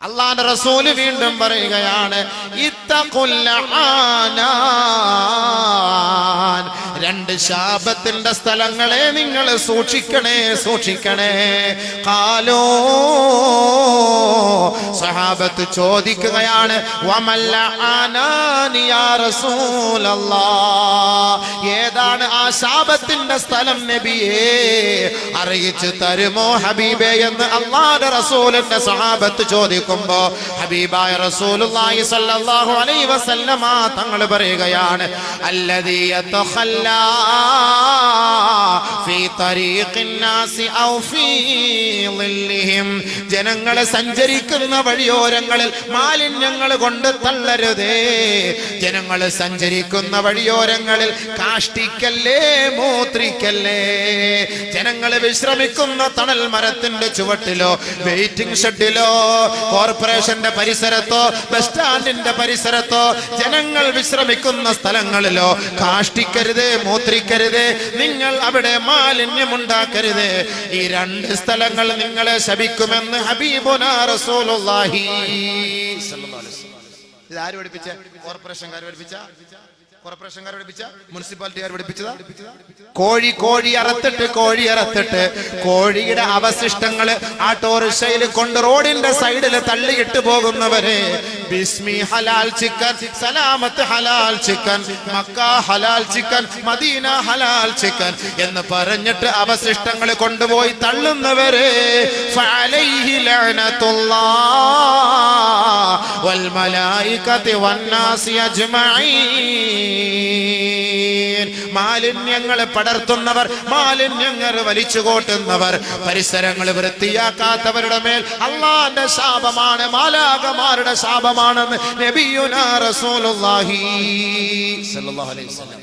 അല്ലാഹുവിന്റെ റസൂല് വീണ്ടും പറയുകയാണ്, ഇത്തഖുൽ ആനാൻ, രണ്ട് ശാപത്തിന്റെ സ്ഥലങ്ങളെ നിങ്ങൾ സൂക്ഷിക്കണേ, സൂക്ഷിക്കണേ. ഖാലൂ, സഹാബത്ത് ചോദിക്കുകയാണ്, വമൽ ആനാനി യാ റസൂലല്ലാഹ്, ഏതാണ് ആ ശാപത്തിന്റെ സ്ഥലം നബിയേ, അറിയിച്ചു തരുമോ ഹബീബേ എന്ന് അല്ലാഹുവിന്റെ റസൂലിന്റെ സഹാബത്ത് ചോദിക്കുമ്പോ ഹബീബായ റസൂലുള്ളാഹി സ്വല്ലല്ലാഹു അലൈഹി വസല്ലമ തങ്ങൾ പറയുകയാണ്, അല്ലദീ യതഖല്ലാ ഫീ തരീഖിൻ നാസി ഔ ഫീ ളില്ലിഹിം, ജനങ്ങൾ സഞ്ചരിക്കുന്ന വഴിയോരങ്ങളിൽ മാലിന്യങ്ങൾ കൊണ്ട് തള്ളരുതേ, ജനങ്ങൾ സഞ്ചരിക്കുന്ന വഴിയോരങ്ങളിൽ കാഷ്ടിക്കല്ലേ, മൂത്രിക്കല്ലേ, ജനങ്ങൾ വിശ്രമിക്കുന്ന തണൽ മരത്തിന്റെ ചുവട്ടിലോ വെയിറ്റിംഗ് ഷെഡിലോ കോർപ്പറേഷന്റെ പരിസരത്തോ ബസ് സ്റ്റാൻഡിന്റെ പരിസരത്തോ ജനങ്ങൾ വിശ്രമിക്കുന്ന സ്ഥലങ്ങളിലോ കാഷ്ടിക്കരുതേ, മൂത്രിക്കരുതേ, നിങ്ങൾ അവിടെ മാലിന്യമുണ്ടാക്കരുതേ. ഈ രണ്ട് സ്ഥലങ്ങൾ നിങ്ങളെ ശപിക്കുമെന്ന് ഹബീബുനാ റസൂലുള്ളാഹി സ്വല്ലല്ലാഹു അലൈഹി വസല്ലം. ഇത് ആര് പഠിപ്പിച്ച? കോർപ്പറേഷൻകാർ പഠിപ്പിച്ച? കോർപ്പറേഷൻകാർ പഠിപ്പിച്ച? മുനിസിപ്പാലിറ്റിക്കാർ പഠിപ്പിച്ചതാ? കോഴി അറുത്തിട്ട് കോഴിയുടെ അവശിഷ്ടങ്ങൾ ആട്ടോറിക്ഷയിൽ കൊണ്ട് റോഡിന്റെ സൈഡിൽ തള്ളിയിട്ട് പോകുന്നവരെ, ബിസ്മി ഹലാൽ ചിക്കൻ, സലാമത്ത് ഹലാൽ ചിക്കൻ, മക്ക ഹലാൽ ചിക്കൻ, മദീന ഹലാൽ ചിക്കൻ എന്ന് പറഞ്ഞിട്ട് അവശിഷ്ടങ്ങൾ കൊണ്ടുപോയി തള്ളുന്നവരെ, ഫഅലൈഹി ലഅനത്തുല്ലാഹ് വൽ മലായികതി വന്നാസി അജ്മഈൻ. മാലിന്യങ്ങൾ പടർത്തുന്നവർ, മാലിന്യങ്ങൾ വലിച്ചു കോട്ടുന്നവർ, പരിസരങ്ങൾ വൃത്തിയാക്കാത്തവരുടെ മേൽ അല്ലാഹുവിന്റെ ശാപമാണ്, മാലാഖമാരുടെ ശാപമാണെന്ന് നബിയുനാ റസൂലുള്ളാഹി സ്വല്ലല്ലാഹു അലൈഹി വസല്ലം.